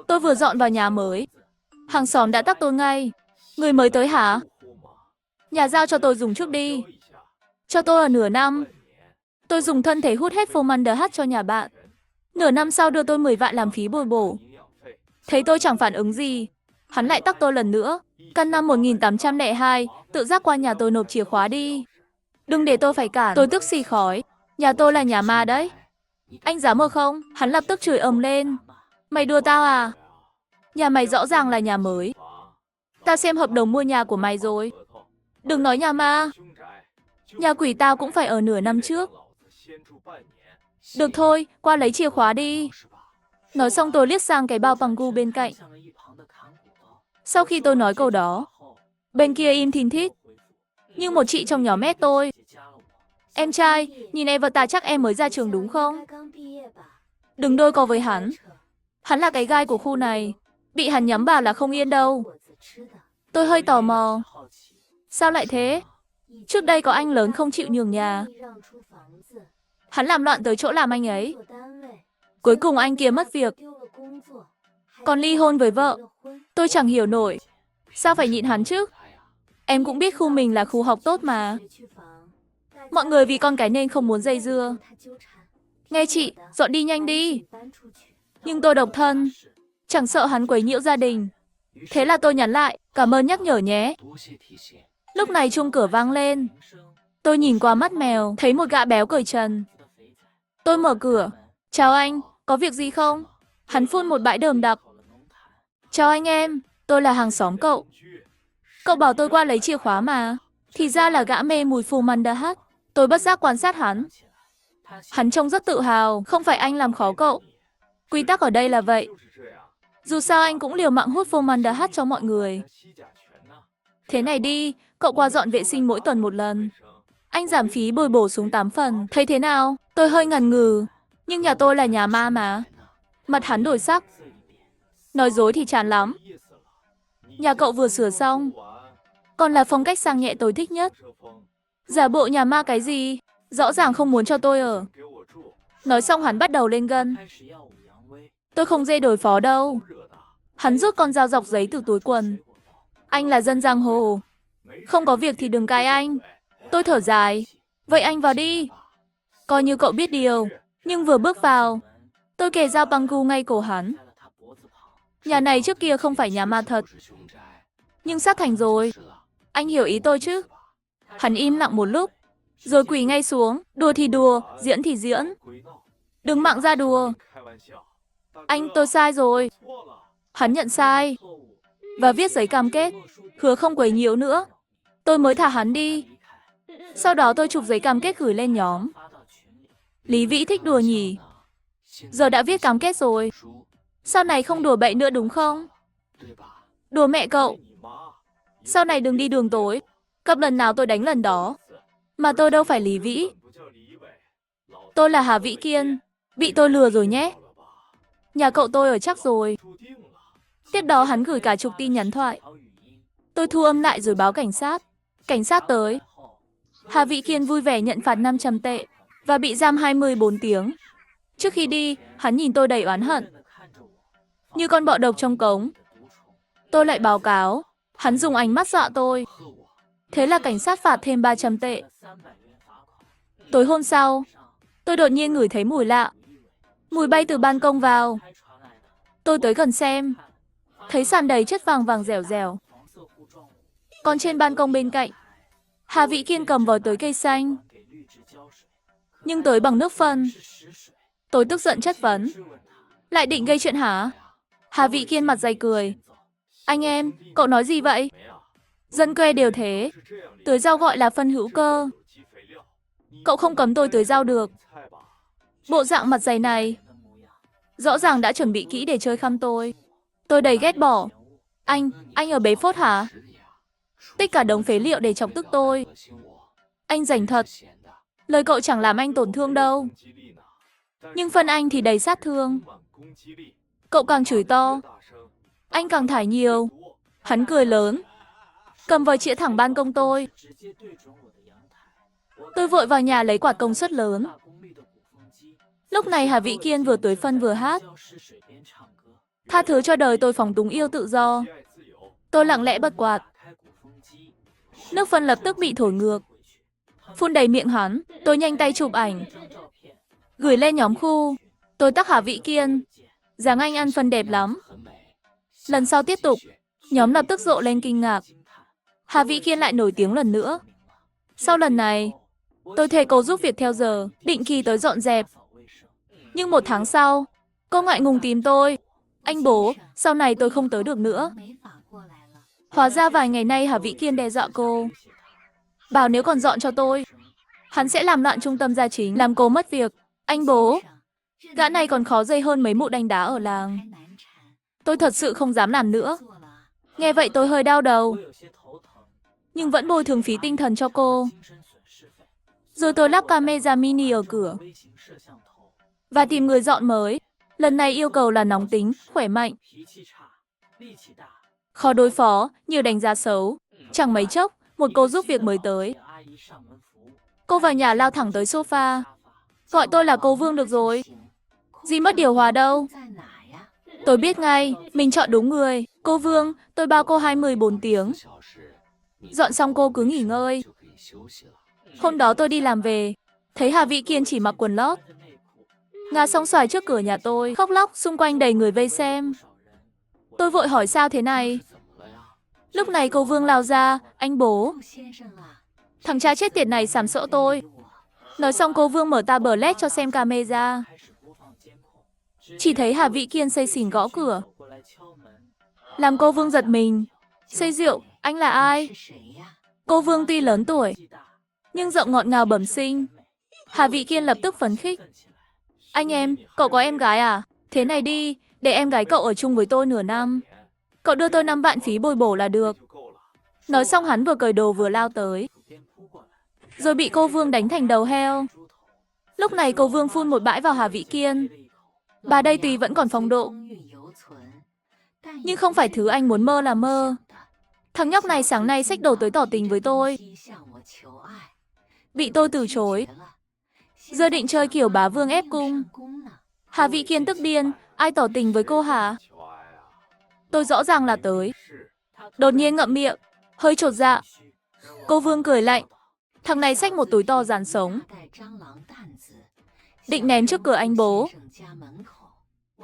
Tôi vừa dọn vào nhà mới. Hàng xóm đã tắc tôi ngay. Người mới tới hả? Nhà giao cho tôi dùng trước đi. Cho tôi ở nửa năm. Tôi dùng thân thể hút hết formaldehyde cho nhà bạn. Nửa năm sau đưa tôi 10 vạn làm phí bồi bổ. Thấy tôi chẳng phản ứng gì, hắn lại tắc tôi lần nữa. Căn năm 1802, tự giác qua nhà tôi nộp chìa khóa đi. Đừng để tôi phải cản. Tôi tức xì khói. Nhà tôi là nhà ma đấy. Anh dám ở không? Hắn lập tức chửi ầm lên. Mày đùa tao à? Nhà mày rõ ràng là nhà mới. Tao xem hợp đồng mua nhà của mày rồi. Đừng nói nhà ma. Nhà quỷ tao cũng phải ở nửa năm trước. Được thôi, qua lấy chìa khóa đi. Nói xong tôi liếc sang cái bao bằng gu bên cạnh. Sau khi tôi nói câu đó, bên kia im thìn thít. Nhưng một chị trong nhóm ép tôi. Em trai, nhìn avatar chắc em mới ra trường đúng không? Đừng đôi co với hắn. Hắn là cái gai của khu này. Bị hắn nhắm vào là không yên đâu. Tôi hơi tò mò. Sao lại thế? Trước đây có anh lớn không chịu nhường nhà. Hắn làm loạn tới chỗ làm anh ấy. Cuối cùng anh kia mất việc. Còn ly hôn với vợ. Tôi chẳng hiểu nổi. Sao phải nhịn hắn chứ? Em cũng biết khu mình là khu học tốt mà. Mọi người vì con cái nên không muốn dây dưa. Nghe chị, dọn đi nhanh đi. Nhưng tôi độc thân. Chẳng sợ hắn quấy nhiễu gia đình. Thế là tôi nhắn lại, cảm ơn nhắc nhở nhé. Lúc này chuông cửa vang lên. Tôi nhìn qua mắt mèo, thấy một gã béo cởi trần. Tôi mở cửa. Chào anh, có việc gì không? Hắn phun một bãi đờm đặc. Chào anh em, tôi là hàng xóm cậu. Cậu bảo tôi qua lấy chìa khóa mà. Thì ra là gã mê mùi formaldehyde. Tôi bất giác quan sát hắn. Hắn trông rất tự hào, không phải anh làm khó cậu. Quy tắc ở đây là vậy. Dù sao anh cũng liều mạng hút formaldehyde cho mọi người. Thế này đi, cậu qua dọn vệ sinh mỗi tuần một lần. Anh giảm phí bồi bổ xuống 8 phần. Thấy thế nào? Tôi hơi ngần ngừ. Nhưng nhà tôi là nhà ma mà. Mặt hắn đổi sắc. Nói dối thì chán lắm. Nhà cậu vừa sửa xong. Còn là phong cách sang nhẹ tôi thích nhất. Giả bộ nhà ma cái gì? Rõ ràng không muốn cho tôi ở. Nói xong hắn bắt đầu lên gân. Tôi không dễ đối phó đâu. Hắn rút con dao dọc giấy từ túi quần. Anh là dân giang hồ. Không có việc thì đừng cãi anh. Tôi thở dài. Vậy anh vào đi. Coi như cậu biết điều. Nhưng vừa bước vào, tôi kề dao băng gu ngay cổ hắn. Nhà này trước kia không phải nhà ma thật. Nhưng sắp thành rồi. Anh hiểu ý tôi chứ? Hắn im lặng một lúc, rồi quỳ ngay xuống. Đùa thì đùa, diễn thì diễn. Đừng mặng ra đùa. Anh, tôi sai rồi. Hắn nhận sai. Và viết giấy cam kết, hứa không quấy nhiễu nữa. Tôi mới thả hắn đi. Sau đó tôi chụp giấy cam kết gửi lên nhóm. Lý Vĩ thích đùa nhỉ? Giờ đã viết cam kết rồi. Sau này không đùa bậy nữa đúng không? Đùa mẹ cậu. Sau này đừng đi đường tối. Cặp lần nào tôi đánh lần đó. Mà tôi đâu phải Lý Vĩ. Tôi là Hà Vĩ Kiên. Bị tôi lừa rồi nhé. Nhà cậu tôi ở chắc rồi. Tiếp đó hắn gửi cả chục tin nhắn thoại. Tôi thu âm lại rồi báo cảnh sát. Cảnh sát tới. Hà Vĩ Kiên vui vẻ nhận phạt 500 tệ và bị giam 24 tiếng. Trước khi đi, hắn nhìn tôi đầy oán hận. Như con bọ độc trong cống. Tôi lại báo cáo. Hắn dùng ánh mắt dọa tôi. Thế là cảnh sát phạt thêm 300 tệ. Tối hôm sau, tôi đột nhiên ngửi thấy mùi lạ. Mùi bay từ ban công vào. Tôi tới gần xem. Thấy sàn đầy chất vàng vàng dẻo dẻo. Còn trên ban công bên cạnh, Hà Vĩ Kiên cầm vòi tưới cây xanh. Nhưng tưới bằng nước phân. Tôi tức giận chất vấn. Lại định gây chuyện hả? Hà Vĩ Kiên mặt dày cười. Anh em, cậu nói gì vậy? Dân quê đều thế. Tưới rau gọi là phân hữu cơ. Cậu không cấm tôi tưới rau được. Bộ dạng mặt dày này rõ ràng đã chuẩn bị kỹ để chơi khăm tôi. Tôi đầy ghét bỏ. Anh ở bế phốt hả? Tích cả đống phế liệu để chọc tức tôi. Anh rảnh thật. Lời cậu chẳng làm anh tổn thương đâu. Nhưng phân anh thì đầy sát thương. Cậu càng chửi to, anh càng thải nhiều. Hắn cười lớn, cầm vòi chĩa thẳng ban công tôi. Tôi vội vào nhà lấy quạt công suất lớn. Lúc này Hà Vĩ Kiên vừa tưới phân vừa hát. Tha thứ cho đời tôi phóng túng yêu tự do. Tôi lặng lẽ bật quạt. Nước phân lập tức bị thổi ngược, phun đầy miệng hắn. Tôi nhanh tay chụp ảnh, gửi lên nhóm khu. Tôi tag Hà Vĩ Kiên. Dáng anh ăn phân đẹp lắm. Lần sau tiếp tục. Nhóm lập tức rộ lên kinh ngạc. Hà Vĩ Kiên lại nổi tiếng lần nữa. Sau lần này, tôi thề cô giúp việc theo giờ, định kỳ tới dọn dẹp. Nhưng 1 tháng sau, cô ngại ngùng tìm tôi. Anh bố, sau này tôi không tới được nữa. Hóa ra vài ngày nay Hà Vĩ Kiên đe dọa cô. Bảo nếu còn dọn cho tôi, hắn sẽ làm loạn trung tâm gia chính, làm cô mất việc. Anh bố, gã này còn khó dây hơn mấy mụ đánh đá ở làng. Tôi thật sự không dám làm nữa. Nghe vậy tôi hơi đau đầu, nhưng vẫn bồi thường phí tinh thần cho cô. Rồi tôi lắp camera mini ở cửa và tìm người dọn mới. Lần này yêu cầu là nóng tính, khỏe mạnh, khó đối phó, nhiều đánh giá xấu. Chẳng mấy chốc, một cô giúp việc mới tới. Cô vào nhà lao thẳng tới sofa. Gọi tôi là cô Vương được rồi. Gì mất điều hòa đâu. Tôi biết ngay, mình chọn đúng người. Cô Vương, tôi bao cô 24 tiếng. Dọn xong cô cứ nghỉ ngơi. Hôm đó tôi đi làm về, thấy Hà Vĩ Kiên chỉ mặc quần lót, ngã sóng xoài trước cửa nhà tôi, khóc lóc, xung quanh đầy người vây xem. Tôi vội hỏi sao thế này. Lúc này cô Vương lao ra, anh bố. Thằng cha chết tiệt này sàm sỡ tôi. Nói xong cô Vương mở tablet cho xem camera. Chỉ thấy Hà Vĩ Kiên say xỉn gõ cửa, làm cô Vương giật mình. Say rượu, anh là ai? Cô Vương tuy lớn tuổi, nhưng giọng ngọt ngào bẩm sinh. Hà Vĩ Kiên lập tức phấn khích. Anh em, cậu có em gái à? Thế này đi, để em gái cậu ở chung với tôi nửa năm. Cậu đưa tôi 5 vạn phí bồi bổ là được. Nói xong hắn vừa cởi đồ vừa lao tới, rồi bị cô Vương đánh thành đầu heo. Lúc này cô Vương phun một bãi vào Hà Vĩ Kiên. Bà đây tuy vẫn còn phong độ, nhưng không phải thứ anh muốn mơ là mơ. Thằng nhóc này sáng nay xách đồ tới tỏ tình với tôi, bị tôi từ chối. Giờ định chơi kiểu bá vương ép cung. Hà Vĩ Kiên tức điên, ai tỏ tình với cô hả? Tôi rõ ràng là tới. Đột nhiên ngậm miệng, hơi chột dạ. Cô Vương cười lạnh. Thằng này xách một túi to dàn sống, định ném trước cửa anh bố.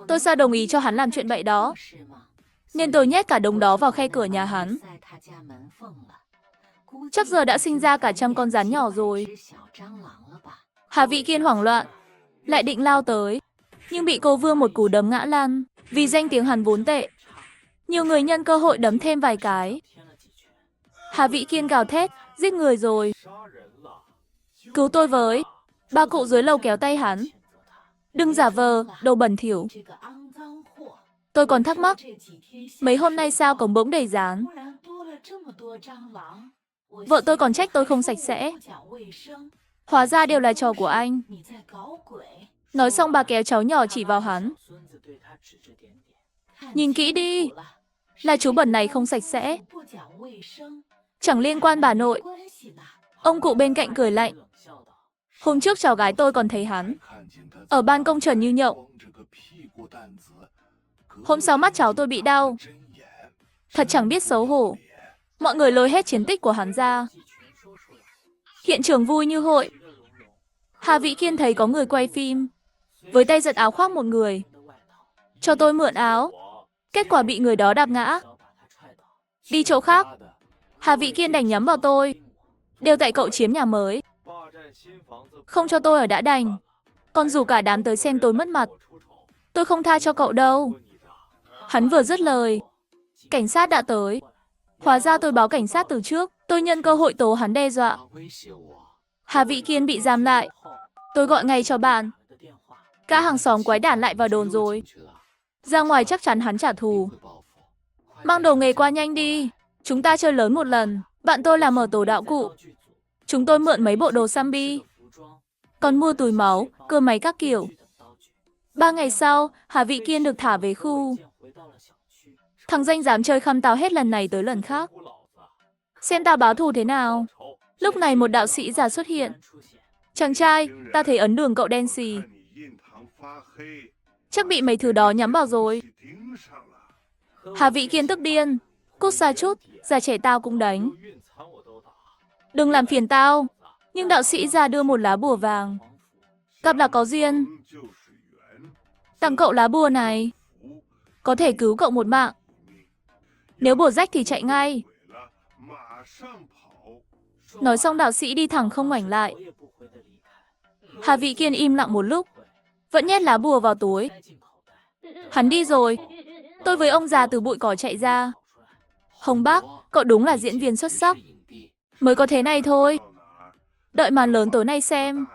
Tôi sao đồng ý cho hắn làm chuyện bậy đó, nên tôi nhét cả đống đó vào khe cửa nhà hắn. Chắc giờ đã sinh ra cả 100 con rắn nhỏ rồi. Hà Vĩ Kiên hoảng loạn, lại định lao tới, nhưng bị cô Vương một cú đấm ngã lăn. Vì danh tiếng hắn vốn tệ, nhiều người nhân cơ hội đấm thêm vài cái. Hà Vĩ Kiên gào thét, giết người rồi. Cứu tôi với. Ba cụ dưới lầu kéo tay hắn. Đừng giả vờ, đồ bẩn thỉu. Tôi còn thắc mắc, mấy hôm nay sao cổng bỗng đầy rán. Vợ tôi còn trách tôi không sạch sẽ. Hóa ra đều là trò của anh. Nói xong bà kéo cháu nhỏ chỉ vào hắn. Nhìn kỹ đi, là chú bẩn này không sạch sẽ. Chẳng liên quan bà nội. Ông cụ bên cạnh cười lạnh. Hôm trước cháu gái tôi còn thấy hắn ở ban công trần như nhậu. Hôm sau mắt cháu tôi bị đau. Thật chẳng biết xấu hổ. Mọi người lôi hết chiến tích của hắn ra. Hiện trường vui như hội. Hà Vĩ Kiên thấy có người quay phim, với tay giật áo khoác một người, cho tôi mượn áo. Kết quả bị người đó đạp ngã. Đi chỗ khác, Hà Vĩ Kiên đành nhắm vào tôi. Đều tại cậu chiếm nhà mới, không cho tôi ở đã đành, còn rủ cả đám tới xem tôi mất mặt. Tôi không tha cho cậu đâu. Hắn vừa dứt lời, cảnh sát đã tới. Hóa ra tôi báo cảnh sát từ trước. Tôi nhân cơ hội tố hắn đe dọa. Hà Vĩ Kiên bị giam lại. Tôi gọi ngay cho bạn. Cả hàng xóm quái đản lại vào đồn rồi. Ra ngoài chắc chắn hắn trả thù. Mang đồ nghề qua nhanh đi. Chúng ta chơi lớn một lần. Bạn tôi làm ở tổ đạo cụ. Chúng tôi mượn mấy bộ đồ Sambi, còn mua túi máu, cơ máy các kiểu. 3 ngày sau, Hà Vĩ Kiên được thả về khu. Thằng danh dám chơi khăm tao hết lần này tới lần khác. Xem tao báo thù thế nào. Lúc này một đạo sĩ già xuất hiện. Chàng trai, ta thấy ấn đường cậu đen xì. Chắc bị mấy thứ đó nhắm vào rồi. Hà Vị Kiên tức điên. Cút xa chút, già trẻ tao cũng đánh. Đừng làm phiền tao. Nhưng đạo sĩ già đưa một lá bùa vàng. Gặp là có duyên. Tặng cậu lá bùa này. Có thể cứu cậu một mạng. Nếu bùa rách thì chạy ngay. Nói xong đạo sĩ đi thẳng không ngoảnh lại. Hà Vị Kiên im lặng một lúc, vẫn nhét lá bùa vào túi. Hắn đi rồi. Tôi với ông già từ bụi cỏ chạy ra. Hồng Bác, cậu đúng là diễn viên xuất sắc. Mới có thế này thôi. Đợi màn lớn tối nay xem.